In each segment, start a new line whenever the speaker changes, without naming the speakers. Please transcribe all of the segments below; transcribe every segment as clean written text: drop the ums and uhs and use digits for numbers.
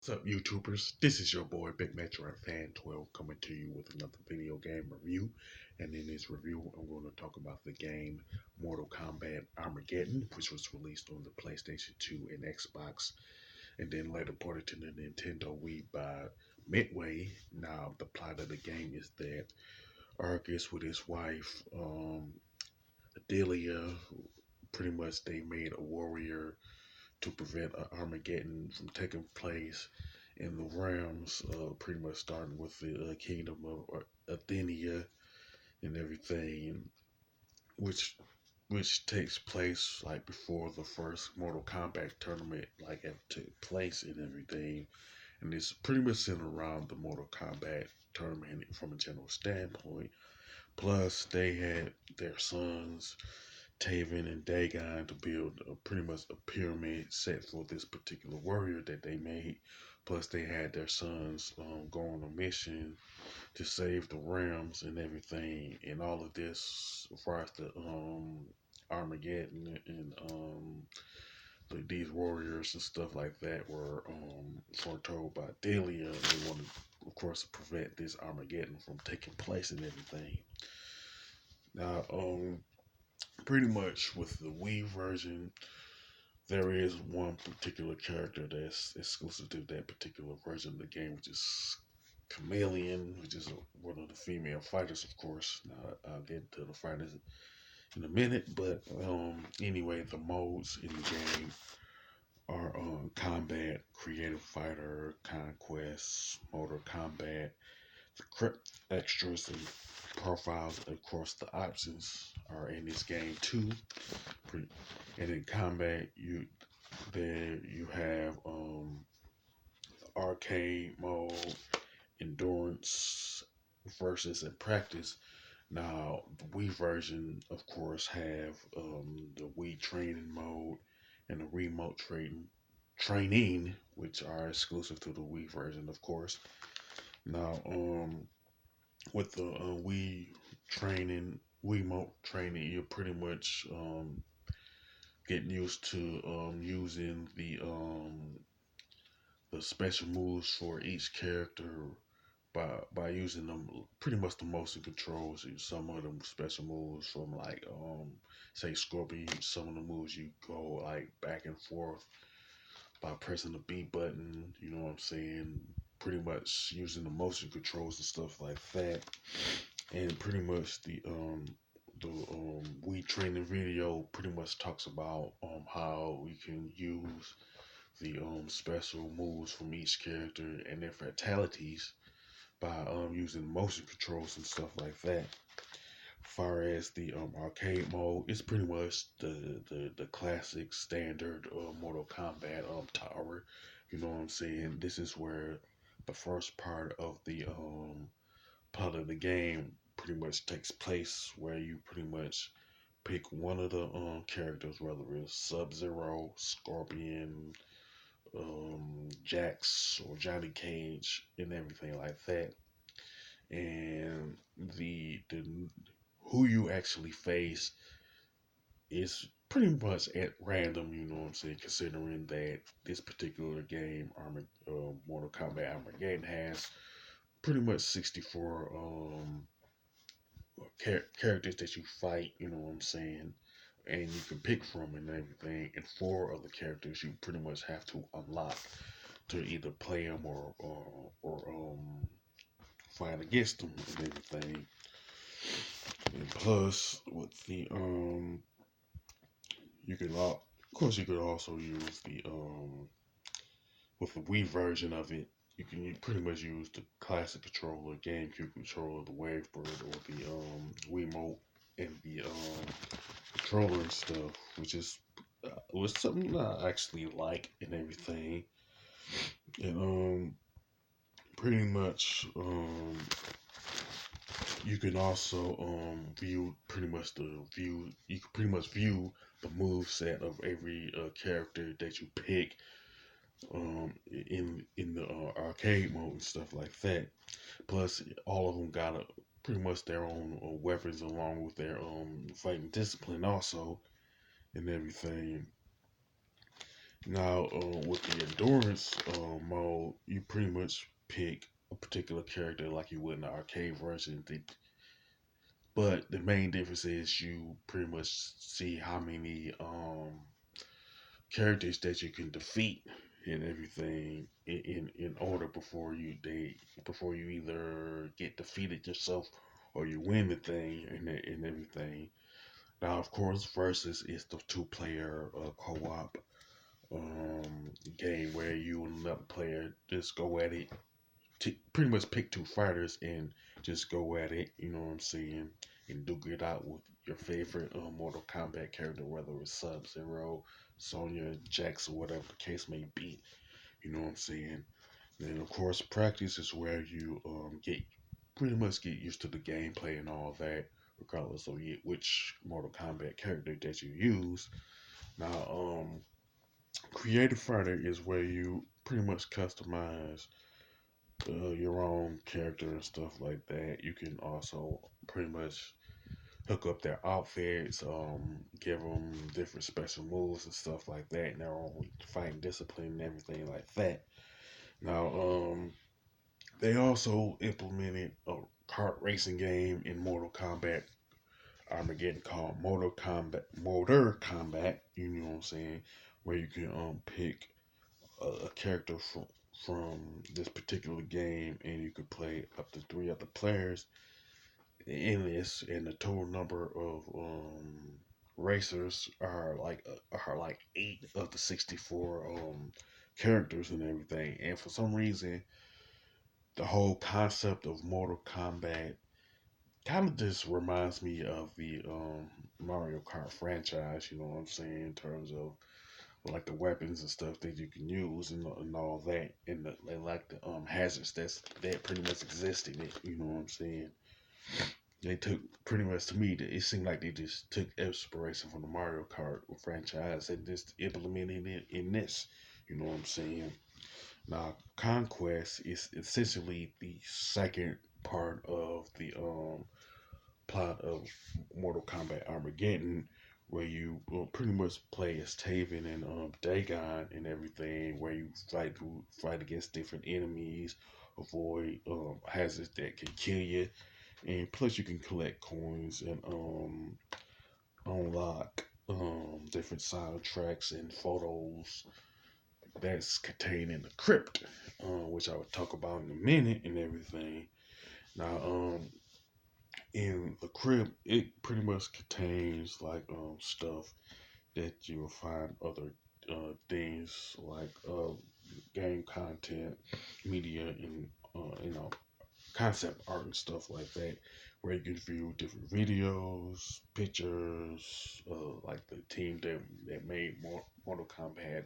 What's up, YouTubers? This is your boy Big Metro Fan 12 coming to you with another video game review. And in this review, I'm going to talk about the game Mortal Kombat Armageddon, which was released on the PlayStation 2 and Xbox, and then later ported to the Nintendo Wii by Midway. Now, the plot of the game is that Argus with his wife, Adelia, pretty much they made a warrior to prevent Armageddon from taking place in the realms, pretty much starting with the kingdom of Athenia and everything, which takes place like before the first Mortal Kombat tournament like ever took place and everything, and it's pretty much centered around the Mortal Kombat tournament from a general standpoint. Plus, they had their sons Taven and Dagon to build pretty much a pyramid set for this particular warrior that they made. Plus, they had their sons go on a mission to save the realms and everything. And all of this, as far as the Armageddon and these warriors and stuff like that, were foretold by Delia. They wanted, of course, to prevent this Armageddon from taking place and everything. Now, pretty much with the Wii version, there is one particular character that's exclusive to that particular version of the game, which is Chameleon, which is one of the female fighters, of course. Now, I'll get to the fighters in a minute, but anyway, the modes in the game are Combat, Creative Fighter, Conquest, Motor Combat, the extras and profiles. Of course, the options are in this game too. And in combat, you have arcade mode, endurance, versus, and practice. Now, the Wii version, of course, have the Wii training mode and the remote training, which are exclusive to the Wii version, of course. Now, with the Wii remote training, you're pretty much getting used to using the special moves for each character by using them pretty much the motion controls. Some of them special moves from like say Scorpion, some of the moves you go like back and forth by pressing the B button, you know what I'm saying? Pretty much using the motion controls and stuff like that. And pretty much the Wii training video pretty much talks about how we can use the special moves from each character and their fatalities by using motion controls and stuff like that. Far as the arcade mode, it's pretty much the classic standard Mortal Kombat tower. You know what I'm saying? This is where the first part of the game pretty much takes place, where you pretty much pick one of the characters, whether it's Sub-Zero, Scorpion, Jax, or Johnny Cage, and everything like that. And the who you actually face is pretty much at random, you know what I'm saying, considering that this particular game, Mortal Kombat Armageddon, has pretty much 64 characters that you fight, you know what I'm saying, and you can pick from and everything, and 4 of the characters you pretty much have to unlock to either play them or fight against them and everything. And plus, with the of course, you could also use the with the Wii version of it. You can pretty much use the classic controller, GameCube controller, the Wavebird, or the Wiimote, and the controller and stuff, which is was something I actually like and everything. And pretty much you can also view you can pretty much view the move set of every character that you pick in the arcade mode and stuff like that. Plus, all of them got pretty much their own weapons along with their fighting discipline also and everything. Now, with the endurance mode, you pretty much pick a particular character like you would in the arcade version. But the main difference is you pretty much see how many characters that you can defeat and everything in order before you either get defeated yourself or you win the thing and everything. Now, of course, versus is the two-player co-op game where you and another player just go at it. Pretty much pick two fighters and just go at it. You know what I'm saying? And duke it out with your favorite Mortal Kombat character, whether it's Sub Zero, Sonya, Jax, or whatever the case may be. You know what I'm saying? Then of course, practice is where you get pretty much get used to the gameplay and all that, regardless of which Mortal Kombat character that you use. Now, creative fighter is where you pretty much customize your own character and stuff like that. You can also pretty much hook up their outfits, give them different special moves and stuff like that, and their own fighting discipline and everything like that. Now, they also implemented a kart racing game in Mortal Kombat Armageddon called Motor Combat. You know what I'm saying? Where you can pick a character from this particular game, and you could play up to three other players in this, and the total number of racers are like 8 of the 64 characters and everything. And for some reason, the whole concept of Mortal Kombat kind of just reminds me of the Mario Kart franchise. You know what I'm saying, in terms of like the weapons and stuff that you can use and all that, and like the hazards that pretty much exist in it. You know what I'm saying? They took pretty much to me. It seemed like they just took inspiration from the Mario Kart franchise and just implemented it in this. You know what I'm saying? Now, Conquest is essentially the second part of the plot of Mortal Kombat Armageddon, where you pretty much play as Taven and Dagon and everything, where you fight against different enemies, avoid hazards that can kill you, and plus you can collect coins and unlock different soundtracks and photos that's contained in the crypt, which I would talk about in a minute and everything. Now, in the crypt, it pretty much contains like stuff that you will find other things like game content, media, and concept art and stuff like that, where you can view different videos, pictures, like the team that made Mortal Kombat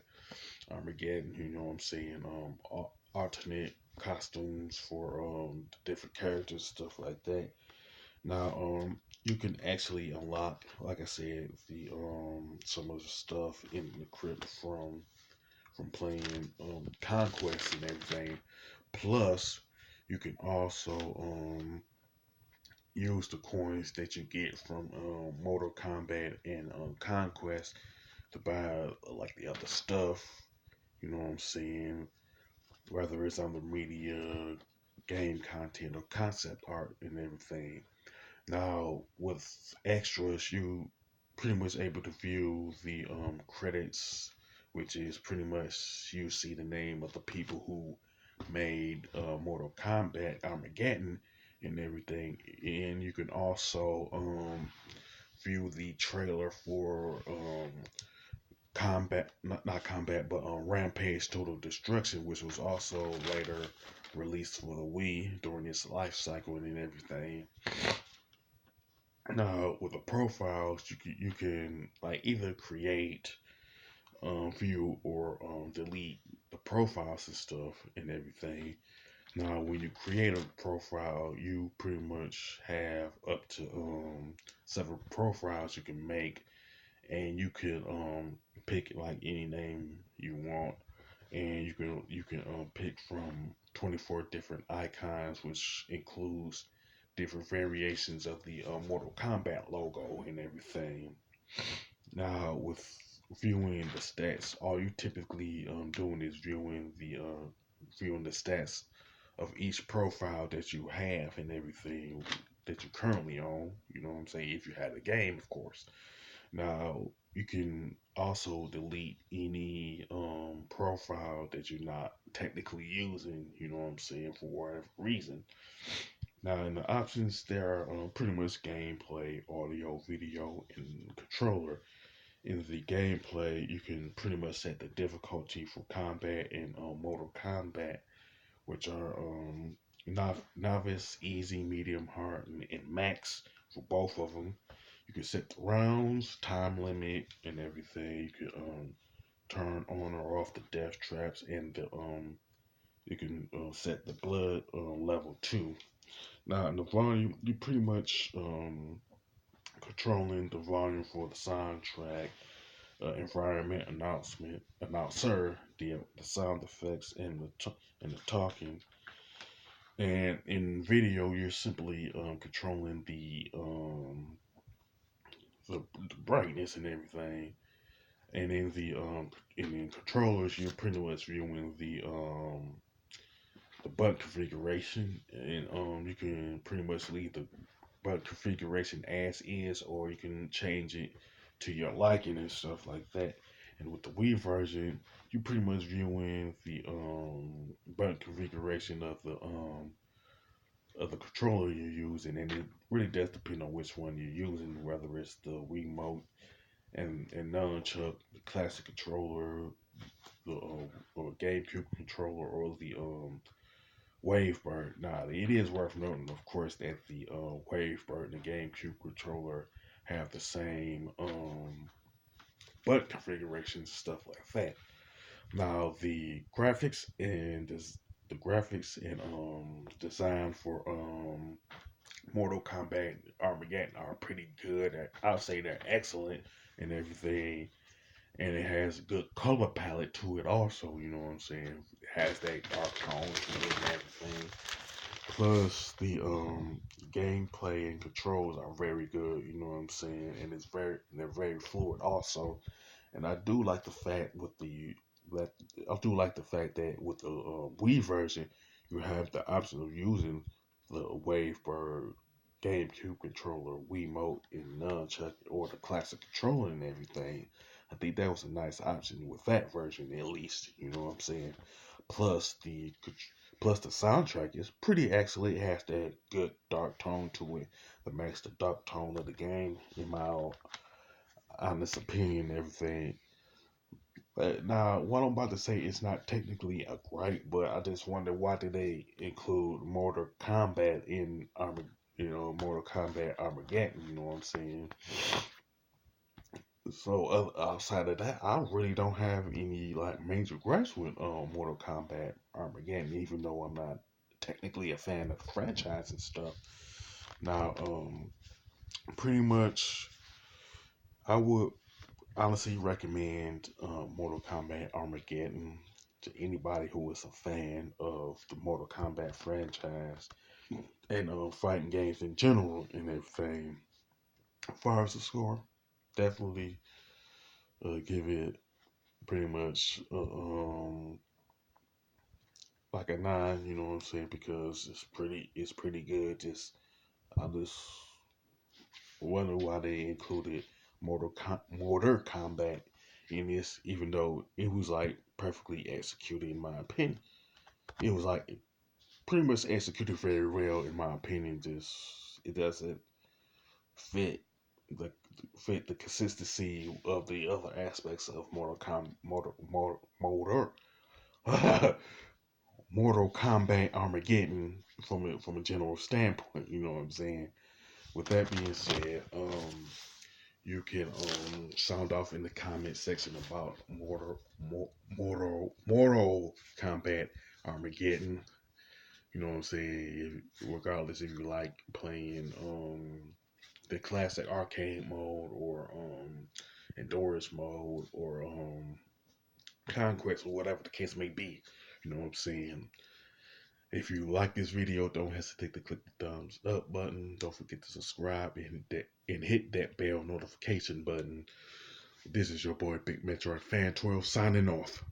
Armageddon. You know what I'm saying? Alternate costumes for different characters, stuff like that. Now, you can actually unlock, like I said, the some of the stuff in the crypt from playing Conquest and everything. Plus, you can also use the coins that you get from Mortal Kombat and Conquest to buy like the other stuff. You know what I'm saying? Whether it's on the media, game content, or concept art and everything. Now, with extras, you pretty much able to view the credits, which is pretty much you see the name of the people who made Mortal Kombat Armageddon and everything, and you can also view the trailer for Combat, not Combat, but Rampage Total Destruction, which was also later released for the Wii during its life cycle and everything. Now, with the profiles, you can like either create, view, or delete the profiles and stuff and everything. Now, when you create a profile, you pretty much have up to several profiles you can make, and you can pick like any name you want, and you can pick from 24 different icons, which includes different variations of the Mortal Kombat logo and everything. Now, with viewing the stats. All you typically doing is viewing the stats of each profile that you have and everything that you currently own. You know what I'm saying? If you had a game, of course. Now you can also delete any profile that you're not technically using. You know what I'm saying, for whatever reason. Now in the options, there are pretty much gameplay, audio, video, and controller. In the gameplay, you can pretty much set the difficulty for combat and Mortal Kombat, which are novice, easy, medium, hard, and max for both of them. You can set the rounds, time limit, and everything. You can turn on or off the death traps, and you can set the blood level 2. Now in the volume, you pretty much controlling the volume for the soundtrack, environment announcer, the sound effects, and the talking. And in video, you're simply controlling the brightness and everything. And in controllers, you're pretty much viewing the button configuration, and you can pretty much leave the button configuration as is, or you can change it to your liking and stuff like that. And with the Wii version, you pretty much viewing the button configuration of the controller you're using, and it really does depend on which one you're using, whether it's the Wiimote and nunchuck, the classic controller, the or GameCube controller, or the Wavebird. Now, it is worth noting, of course, that the Wavebird and the GameCube controller have the same button configurations, stuff like that. Now, the graphics and design for Mortal Kombat Armageddon are pretty good. I'll say they're excellent and everything. And it has a good color palette to it also, you know what I'm saying? It has that dark tone to it and everything. Plus the gameplay and controls are very good, you know what I'm saying? And they're very fluid also. And I do like the fact that I do like the fact that with the Wii version, you have the option of using the Wavebird GameCube controller, Wiimote, and nunchuck, or the classic controller and everything. I think that was a nice option with that version, at least. You know what I'm saying? Plus plus the soundtrack is pretty excellent. It has that good dark tone to it that makes the dark tone of the game, in my honest opinion, and everything. But now, what I'm about to say is not technically a gripe, but I just wonder, why did they include Mortal Kombat in Mortal Kombat Armageddon? You know what I'm saying? So outside of that, I really don't have any like major gripes with Mortal Kombat Armageddon, even though I'm not technically a fan of the franchise and stuff. Now, pretty much, I would honestly recommend Mortal Kombat Armageddon to anybody who is a fan of the Mortal Kombat franchise and fighting games in general and everything. As far as the score, definitely give it pretty much like a 9. You know what I'm saying? Because it's pretty good. I just wonder why they included Mortal Kombat in this, even though it was like perfectly executed in my opinion. It was like pretty much executed very well in my opinion. Just it doesn't fit the the consistency of the other aspects of Mortal Kombat Armageddon from a general standpoint. You know what I'm saying? With that being said, you can sound off in the comment section about Mortal Kombat Armageddon. You know what I'm saying? Regardless if you like playing the classic arcade mode, or endurance mode, or conquest, or whatever the case may be. You know what I'm saying? If you like this video, don't hesitate to click the thumbs up button. Don't forget to subscribe and hit that bell notification button This is your boy Big Metroid Fan 12 signing off.